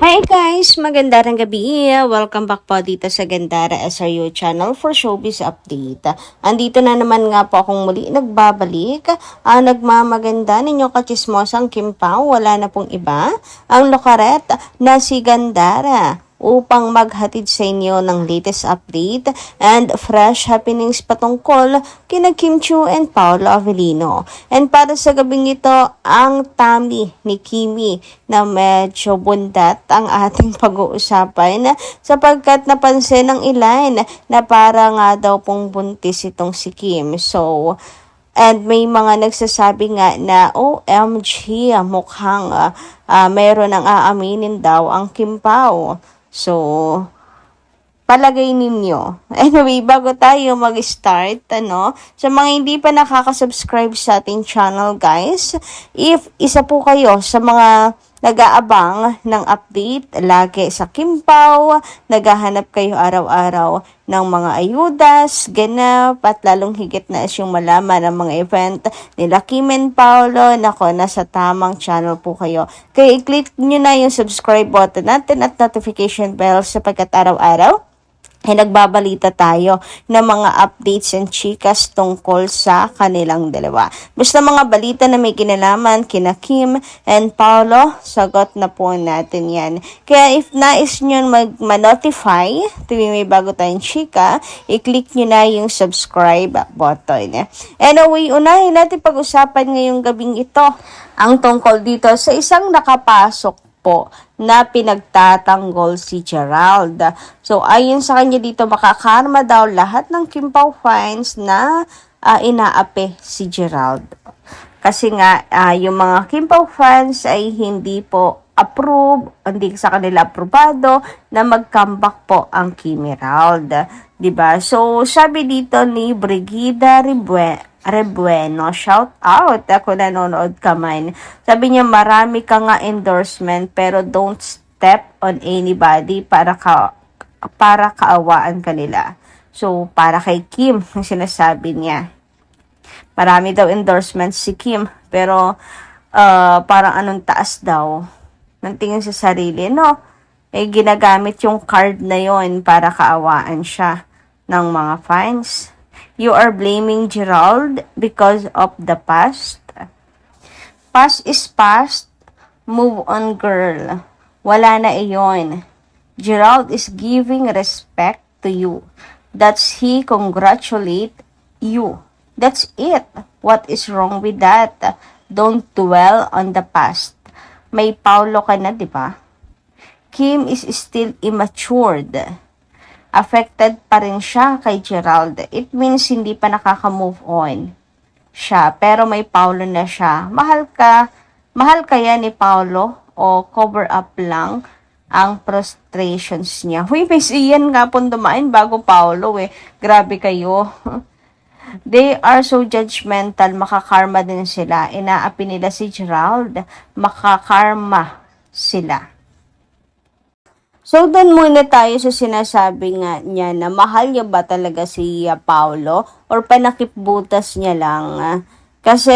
Hi guys! Magandang gabi! Welcome back po dito sa Gandara SRU channel for showbiz update. Andito na naman nga po akong muli nagbabalik. Nagmamaganda ninyong kachismosang Kim Pao. Wala na pong iba. Ang lokaret na si Gandara upang maghatid sa inyo ng latest update and fresh happenings patungkol kina Kim Chiu and Paolo Avellino. And para sa gabing ito, ang tummy ni Kimi na medyo bundat ang ating pag-uusapan sapagkat napansin ng ilan na para nga daw pong buntis itong si Kim. So, and may mga nagsasabi nga na OMG, mukhang meron ang aaminin daw ang Kim Pao. So, palagay ninyo. Anyway, bago tayo mag-start, sa mga hindi pa nakaka-subscribe sa ating channel, guys, if isa po kayo sa mga nag-aabang ng update lagi sa Kim Pao, naghahanap kayo araw-araw ng mga ayudas, ganap, at lalong higit na is yung malaman ng mga event nila Kim and Paolo, nako, nasa tamang channel po kayo. Kaya i-click nyo na yung subscribe button natin at notification bell sapagkat araw-araw nagbabalita tayo ng mga updates and chikas tungkol sa kanilang dalawa. Basta mga balita na may kinalaman kina Kim and Paolo, sagot na po natin yan. Kaya if nais nyo mag-notify tuwing may bago tayong chika, i-click nyo na yung subscribe button. Anyway, unahin natin pag-usapan ngayong gabing ito ang tungkol dito sa isang nakapasok po na pinagtatanggol si Gerald. So, ayon sa kanya dito, makakarma daw lahat ng Kim Pao fans na inaapi si Gerald. Kasi nga, yung mga Kim Pao fans ay hindi po approve, hindi sa kanila aprobado na mag-comeback po ang Kimi Gerald. Diba? So, sabi dito ni Brigida Rebueno, shout out ako nanonood ka man. Sabi niya, marami ka nga endorsement pero don't step on anybody para kaawaan kanila. So, para kay Kim, ang sinasabi niya. Marami daw endorsements si Kim pero parang anong taas daw ng tingin sa sarili, no? Ginagamit yung card na yon para kaawaan siya ng mga fans. You are blaming Gerald because of the past. Past is past. Move on, girl. Wala na iyon. Gerald is giving respect to you. That's he congratulate you. That's it. What is wrong with that? Don't dwell on the past. May Paolo ka na, di ba? Kim is still immatured. Affected pa rin siya kay Gerald. It means hindi pa nakaka-move on siya. Pero may Paolo na siya. Mahal kaya ni Paolo o cover up lang ang frustrations niya. Huy, may siyan nga po dumain bago Paolo eh. Grabe kayo. They are so judgmental. Makakarma din sila. Inaapi nila si Gerald. Makakarma sila. So, doon muna tayo sa sinasabi nga niya na mahal niya ba talaga si Paolo or panakipbutas niya lang kasi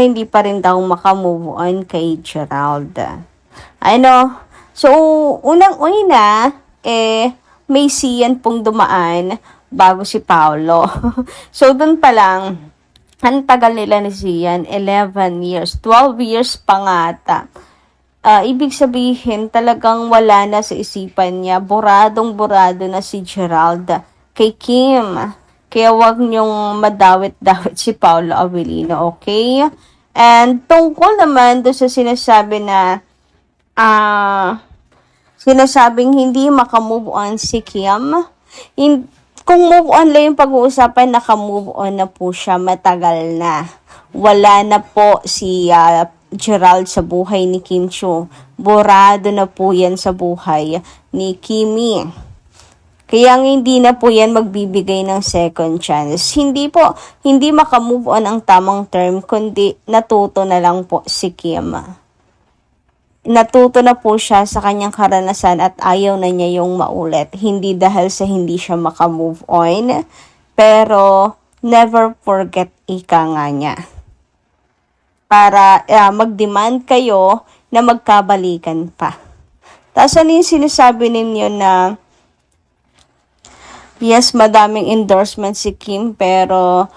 hindi pa rin daw makamove on kay Gerald. So, unang-una, may siyan pong dumaan bago si Paolo. So, doon pa lang, ang tagal nila ni Sian, 11 years, 12 years pa nga ata. Ibig sabihin, talagang wala na sa isipan niya. Buradong-burado na si Gerald kay Kim. Kaya wag niyong madawit-dawit si Paolo Avellino, okay? And tungkol naman doon sa sinasabi na sinasabing hindi makamove on si Kim, kung move on lang yung pag-uusapan, nakamove on na po siya matagal na. Wala na po si Gerald sa buhay ni Kim Chiu. Borado na po yan sa buhay ni Kimi. Kaya hindi na po yan magbibigay ng second chance. Hindi makamove on ang tamang term, kundi natuto na lang po si Kim. Natuto na po siya sa kanyang karanasan at ayaw na niya yung maulit. Hindi dahil sa hindi siya makamove on, pero never forget ika nga niya. Para mag-demand kayo na magkabalikan pa. Tapos ano yung sinasabi ninyo na, yes, madaming endorsement si Kim, pero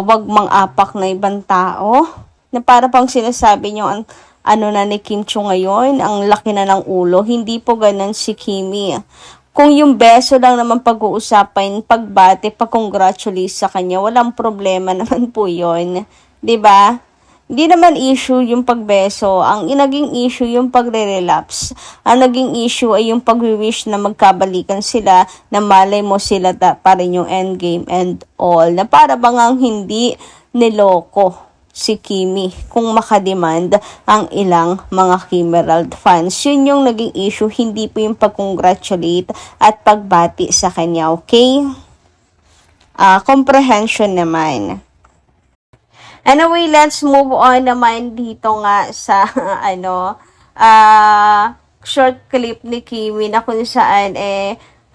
wag mang-apak na ibang tao. Na para pang sinasabi nyo, ano na ni Kim Chiu ngayon, ang laki na ng ulo. Hindi po ganun si Kimi. Kung yung beso lang naman pag-uusapan, pagbati, pag-congratulate sa kanya, walang problema naman po yun. 'Di ba? Hindi naman issue yung pagbeso. Ang naging issue yung pagre-relapse. Ang naging issue ay yung pag-wish na magkabalikan sila, na malay mo sila pa rin yung endgame and all. Na para bang ang hindi niloko si Kimi kung makademand ang ilang mga Kimerald fans. Yun yung naging issue, hindi po yung pag-congratulate at pagbati sa kanya, okay? Comprehension naman. Anyway, let's move on naman dito nga sa short clip ni Kimi na kung saan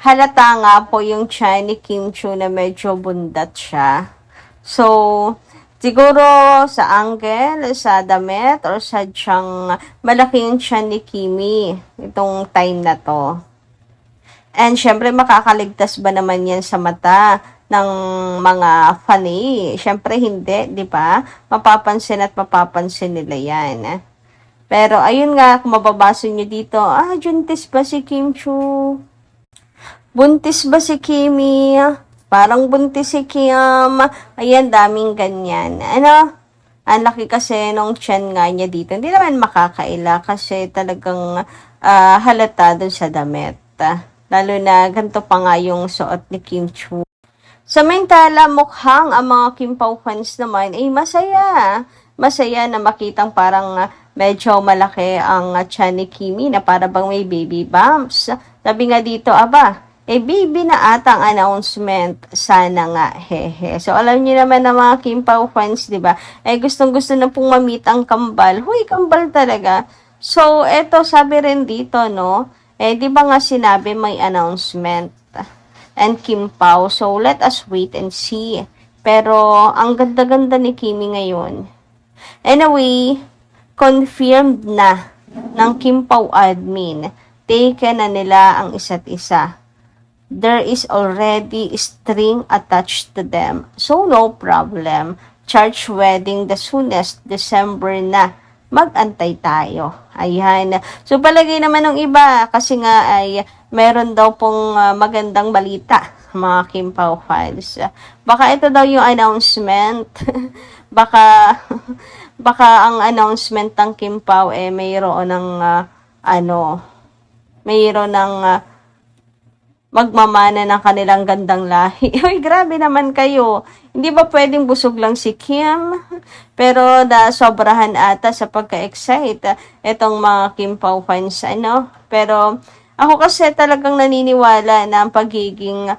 halata nga po yung tiyan ni Kim Chiu na medyo bundat siya. So, siguro sa angle, sa damit, or sadyang malaki yung tiyan ni Kimi itong time na to. And syempre, makakaligtas ba naman yan sa mata ng mga fanny? Syempre, hindi, di ba? Mapapansin at mapapansin nila yan. Pero, ayun nga, kung mababasa nyo dito, juntis ba si Kim Chiu? Buntis ba si Kimi? Parang buntis si Kim. Ayan, daming ganyan. Ang laki kasi nung tiyan nga niya dito. Hindi naman makakaila kasi talagang halata dun sa damit. Lalo na ganito pa nga yung suot ni Kim Chiu. Samantala, mukhang ang mga Kim Pao fans naman ay masaya. Masaya na makitang parang medyo malaki ang tiyan ni Kimi na para bang may baby bumps. Sabi nga dito, baby na ata ang announcement. Sana nga, hehe. So, alam niyo naman na mga Kim Pao fans, di ba? Gustong-gusto na pong ma-meet ang kambal. Huy, kambal talaga. So, eto, sabi rin dito, no? Di ba nga sinabi may announcement and Kim Pao. So, let us wait and see. Pero, ang ganda-ganda ni Kimi ngayon. Anyway, confirmed na ng Kim Pao admin. Taken na nila ang isa't isa. There is already string attached to them. So, no problem. Church wedding the soonest, December na. Mag-antay tayo. Ayan. So, palagay naman ng iba, kasi nga ay meron daw pong magandang balita, mga Kim Pao fans. Baka ito daw yung announcement. baka ang announcement ng Kim Pao mayroon ng mayroon ng magmamana ng kanilang gandang lahi. Uy, grabe naman kayo. Hindi ba pwedeng busog lang si Kim? Pero sobrahan ata sa pagka-excite itong mga Kim Pao fans, Pero ako kasi talagang naniniwala na ang pagiging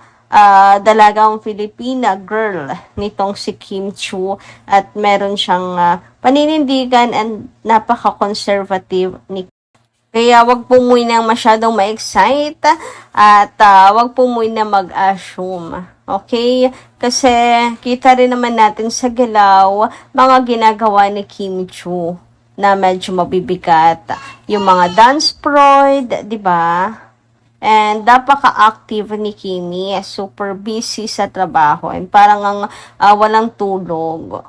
dalagang Filipina girl nitong si Kim Chiu at meron siyang paninindigan and napaka-conservative ni kaya wag po muna masyadong ma-excite at wag po muna mag-assume. Okay? Kasi kita rin naman natin sa galaw mga ginagawa ni Kim Chiu na medyo mabibigat. Yung mga dance pride, di ba? And napaka-active ni Kimi, super busy sa trabaho and parang ang walang tulog.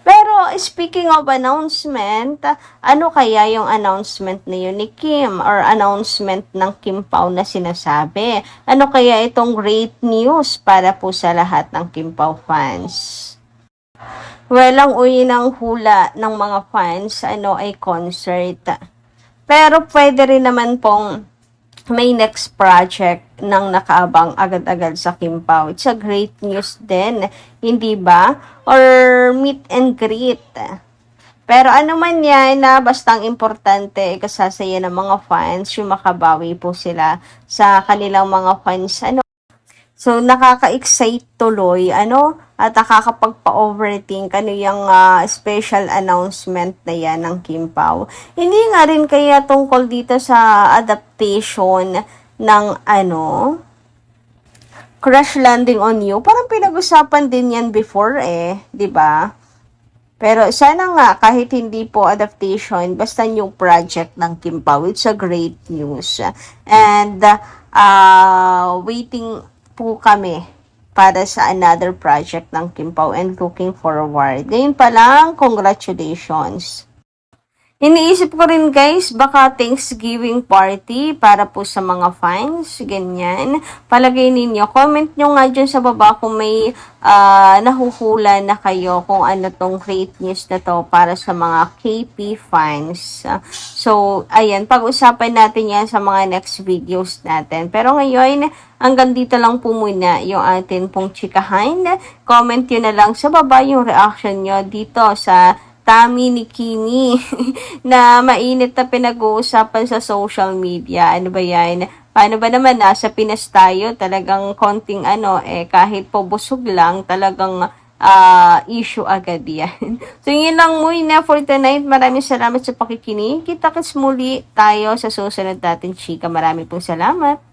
Pero, speaking of announcement, ano kaya yung announcement na yun ni Kim or announcement ng Kim Pao na sinasabi? Ano kaya itong great news para po sa lahat ng Kim Pao fans? Well, ang uwi ng hula ng mga fans, ay concert. Pero, pwede rin naman pong may next project nang nakaabang agad-agad sa Kim Pao. It's a great news din, hindi ba? Or meet and greet. Pero ano man yan na bastang importante, kasasaya ng mga fans, yung makabawi po sila sa kanilang mga fans. So, nakaka-excite tuloy, at nakakapagpa-overthink yung special announcement na yan ng Kim Pao. Hindi nga rin kaya tungkol dito sa adaptation ng Crash Landing on You. Parang pinag-usapan din yan before di ba? Pero sana nga kahit hindi po adaptation, basta new project ng Kim Pao, it's a great news. And waiting po kami para sa another project ng Kim Pao and looking forward. Ngayon pa lang, congratulations. Iniisip ko rin guys, baka Thanksgiving party para po sa mga fans, ganyan. Palagay ninyo, comment nyo nga dyan sa baba kung may nahuhula na kayo kung ano tong great news na to para sa mga KP fans. So, ayan, pag-usapan natin yan sa mga next videos natin. Pero ngayon, hanggang dito lang po muna yung atin pong chikahan. Comment nyo na lang sa baba yung reaction nyo dito sa Tami ni Kimi na mainit na pinag-uusapan sa social media. Ano ba yan? Paano ba naman nasa Pinas tayo? Talagang konting kahit po busog lang, talagang issue agad yan. So yun lang muna for tonight. Maraming salamat sa pakikinig. Kita-kits muli tayo sa susunod natin, chika. Maraming pong salamat.